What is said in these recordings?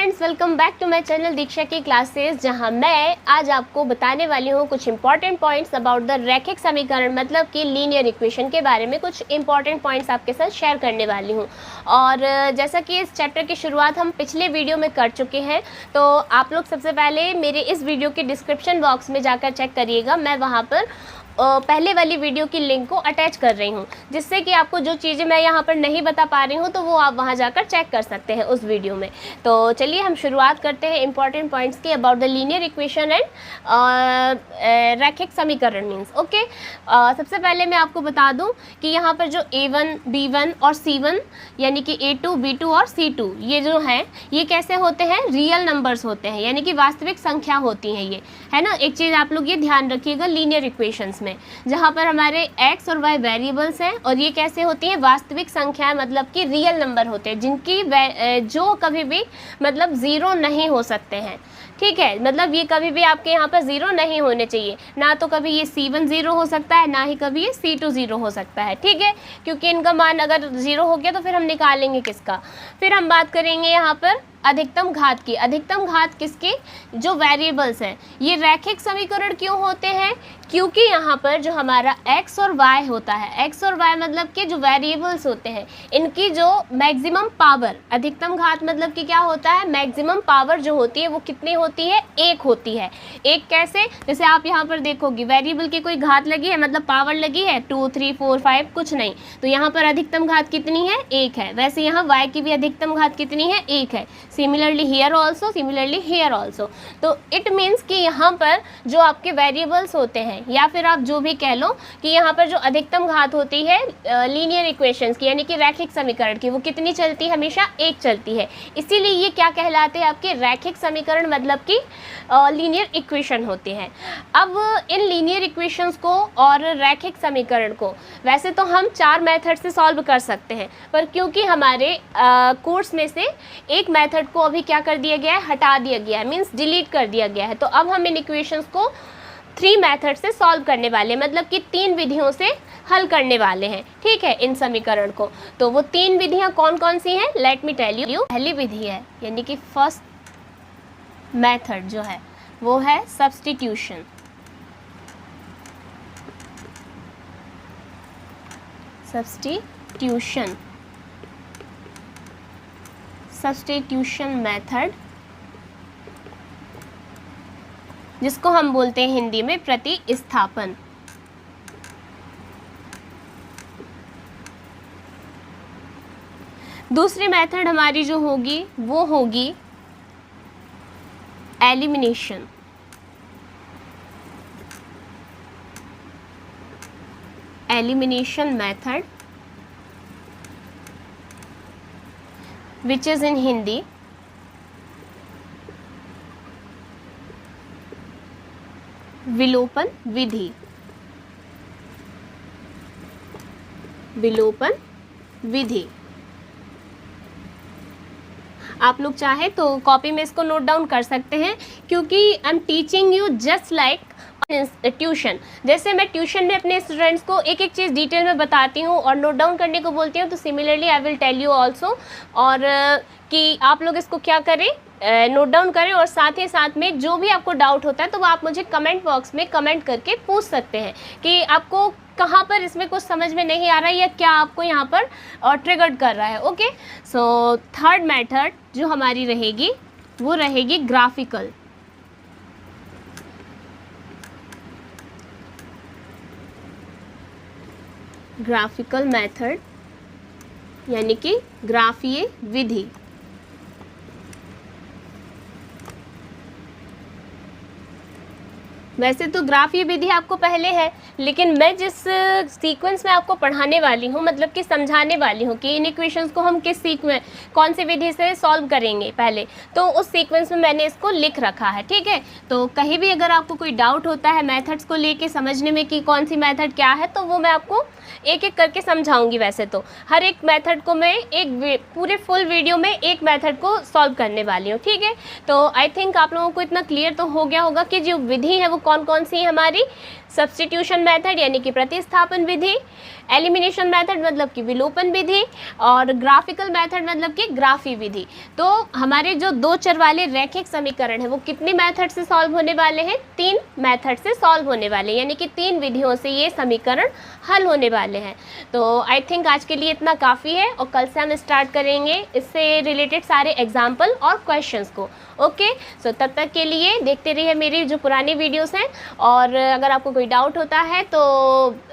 Friends, welcome back to my channel Diksha की classes, जहां मैं आज आपको बताने वाली हूं कुछ इंपॉर्टेंट पॉइंट्स अबाउट द रैखिक समीकरण मतलब कि लीनियर इक्वेशन के बारे में कुछ इंपॉर्टेंट पॉइंट्स आपके साथ शेयर करने वाली हूं। और जैसा कि इस चैप्टर की शुरुआत हम पिछले वीडियो में कर चुके हैं, तो आप लोग सबसे पहले मेरे इस वीडियो के डिस्क्रिप्शन बॉक्स में जाकर चेक करिएगा। मैं वहाँ पर पहले वाली वीडियो की लिंक को अटैच कर रही हूँ, जिससे कि आपको जो चीज़ें मैं यहाँ पर नहीं बता पा रही हूँ तो वो आप वहाँ जाकर चेक कर सकते हैं उस वीडियो में। तो चलिए हम शुरुआत करते हैं इंपॉर्टेंट पॉइंट्स की about the linear equation and रैखिक समीकरण मीन्स। ओके, सबसे पहले मैं आपको बता दूँ कि यहाँ पर जो A1, B1 और C1 यानी कि A2, B2 और C2 ये जो हैं ये कैसे होते हैं, रियल नंबर्स होते हैं, यानी कि वास्तविक संख्या होती हैं ये, है ना। एक चीज़ आप लोग ये ध्यान रखिएगा लीनियर इक्वेशंस में, जहाँ पर हमारे x और y वेरिएबल्स हैं और ये कैसे होती हैं, वास्तविक संख्याएं मतलब कि रियल नंबर होते हैं, जिनकी जो कभी भी मतलब ज़ीरो नहीं हो सकते हैं। ठीक है, मतलब ये कभी भी आपके यहाँ पर ज़ीरो नहीं होने चाहिए, ना तो कभी ये C1 ज़ीरो हो सकता है, ना ही कभी ये C2 ज़ीरो हो सकता है। ठीक है, क्योंकि इनका मान अगर ज़ीरो हो गया तो फिर हम निकालेंगे किसका। फिर हम बात करेंगे यहाँ पर अधिकतम घात की। अधिकतम घात किसकी, जो वेरिएबल्स हैं। ये रैखिक समीकरण क्यों होते हैं, क्योंकि यहाँ पर जो हमारा x और y होता है, x और y मतलब कि जो वेरिएबल्स होते हैं इनकी जो मैक्सिमम पावर, अधिकतम घात मतलब कि क्या होता है, मैक्सिमम पावर जो होती है वो कितनी होती है, एक होती है। एक कैसे, जैसे आप यहाँ पर देखोगे वेरिएबल की कोई घात लगी है मतलब पावर लगी है 2, 3, 4, 5 कुछ नहीं, तो यहाँ पर अधिकतम घात कितनी है, एक है। वैसे यहाँ y की भी अधिकतम घात कितनी है, एक है। Similarly here also, similarly here also. तो इट मीन्स कि यहाँ पर जो आपके वेरिएबल्स होते हैं, या फिर आप जो भी कह लो कि यहाँ पर जो अधिकतम घात होती है लीनियर इक्वेशंस की यानी कि रैखिक समीकरण की, वो कितनी चलती है, हमेशा एक चलती है। इसीलिए ये क्या कहलाते हैं, आपके रैखिक समीकरण मतलब कि लीनियर इक्वेशन होते हैं। अब इन लीनियर इक्वेशंस को और रैखिक समीकरण को वैसे तो हम 4 मेथड से सॉल्व कर सकते हैं, पर क्योंकि हमारे कोर्स में से एक मेथड को अभी क्या कर दिया गया है, हटा दिया गया है, मीन्स डिलीट कर दिया गया है, तो अब हम इन इक्वेशंस को 3 मेथड से सॉल्व करने वाले, मतलब कि 3 विधियों से हल करने वाले हैं। ठीक है, इन समीकरण को। तो वो 3 विधियां कौन कौन सी हैं, लेट मी टेल यू। पहली विधि है यानी कि फर्स्ट मेथड जो है वो है सब्स्टिट्यूशन। सब्स्टिट्यूशन मेथड, जिसको हम बोलते हैं हिंदी में प्रतिस्थापन। दूसरी मेथड हमारी जो होगी वो होगी elimination. Elimination method which is in Hindi विलोपन विधि। विलोपन विधि आप लोग चाहे तो कॉपी में इसको नोट डाउन कर सकते हैं, क्योंकि I am teaching you just like tuition. जैसे मैं ट्यूशन में अपने स्टूडेंट्स को एक एक चीज़ डिटेल में बताती हूँ और नोट डाउन करने को बोलती हूँ, तो similarly I will tell you also, और कि आप लोग इसको क्या करें, नोट डाउन करें, और साथ ही साथ में जो भी आपको डाउट होता है तो वो आप मुझे कमेंट बॉक्स में कमेंट करके पूछ सकते हैं कि आपको कहाँ पर इसमें कुछ समझ में नहीं आ रहा है या क्या आपको यहाँ पर ट्रिगर्ड कर रहा है। ओके, सो थर्ड मेथड जो हमारी रहेगी वो रहेगी ग्राफिकल। ग्राफिकल मेथड यानी कि ग्राफीय विधि। वैसे तो ग्राफीय विधि आपको पहले है, लेकिन मैं जिस सीक्वेंस में आपको पढ़ाने वाली हूँ, मतलब कि समझाने वाली हूँ कि इन इक्वेशंस को हम किस सीक्वेंस, कौन सी विधि से सॉल्व करेंगे पहले, तो उस सीक्वेंस में मैंने इसको लिख रखा है। ठीक है, तो कहीं भी अगर आपको कोई डाउट होता है मेथड्स को लेके समझने में कि कौन सी मेथड क्या है, तो वो मैं आपको एक एक करके समझाऊंगी। वैसे तो हर एक मेथड को मैं एक पूरे फुल वीडियो में एक मेथड को सॉल्व करने वाली हूँ। ठीक है, तो आई थिंक आप लोगों को इतना क्लियर तो हो गया होगा कि जो विधि है वो कौन कौन सी है हमारी, सब्स्टिट्यूशन मेथड यानी कि प्रतिस्थापन विधि, एलिमिनेशन मेथड मतलब कि विलोपन विधि, और ग्राफिकल मेथड मतलब कि ग्राफी विधि। तो हमारे जो दो चर वाले रैखिक समीकरण है वो कितने मेथड से सॉल्व होने वाले हैं? 3 मेथड से सॉल्व होने वाले हैं, यानी कि 3 विधियों से ये समीकरण हल होने वाले हैं। तो आई थिंक आज के लिए इतना काफ़ी है, और कल से हम स्टार्ट करेंगे इससे रिलेटेड सारे एग्जाम्पल और क्वेश्चंस को। ओके, सो तब तक के लिए देखते रहिए मेरी जो पुरानी वीडियोस हैं, और अगर आपको कोई डाउट होता है तो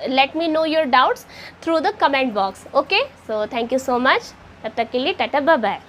let me know your doubts through the comment box. Okay, so thank you so much. तब तक के लिए टाटा बाय बाय।